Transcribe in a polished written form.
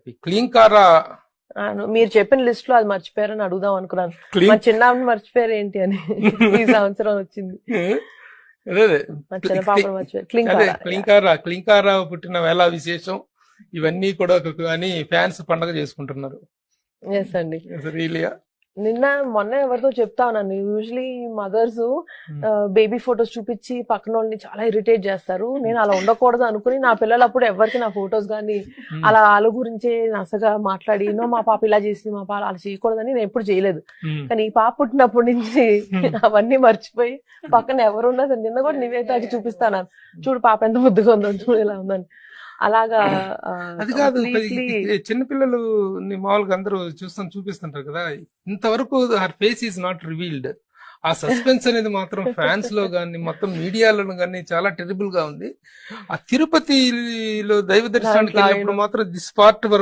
Happy. Klinkaara మీరు చెప్పిన list లో అది మర్చిపోయారని అడుగుదాం అనుకున్నాను. క్లీన్ మా చిన్న మర్చిపోయారు ఏంటి అని. ఈ సంవత్సరం వచ్చింది అదే మా చిన్న పాపను మర్చిపోయారు. క్లీంకారా పుట్టిన వేళ విశేషం ఇవన్నీ కూడా అని ఫ్యాన్స్ పండగ చేసుకుంటున్నారు. ఎస్ అండి. రియలియా మొన్న ఎవరితో చెప్తా ఉన్నాను, యూజువలీ మదర్స్ బేబీ ఫొటోస్ చూపించి పక్కన వాళ్ళని చాలా ఇరిటేట్ చేస్తారు. నేను అలా ఉండకూడదు అనుకుని నా పిల్లలు అప్పుడు ఎవరికి నా ఫొటోస్ కానీ అలా వాళ్ళ గురించే నసగా మాట్లాడి మా పాప ఇలా చేసింది, మా పాప అలా చేయకూడదని నేను ఎప్పుడు చేయలేదు. కానీ ఈ పాప పుట్టినప్పటి నుంచి అవన్నీ మర్చిపోయి పక్కన ఎవరున్నా సరే, నిన్న కూడా నివేదాకి చూపిస్తాను, చూడు పాప ఎంత ముద్దుగా ఉందో, చూడు ఇలా ఉందని. అలాగా అది కాదు, చిన్నపిల్లలు మామూలుగా అందరూ చూపిస్తుంటారు కదా, ఇంతవరకు her face is not revealed. ఆ సస్పెన్స్ అనేది మాత్రం ఫ్యాన్స్ లో గానీ మొత్తం మీడియాలో గానీ చాలా టెరిబుల్ గా ఉంది. ఆ తిరుపతిలో దైవ దర్శనానికి వెళ్ళినప్పుడు మాత్రం దిస్ పార్ట్ వరకు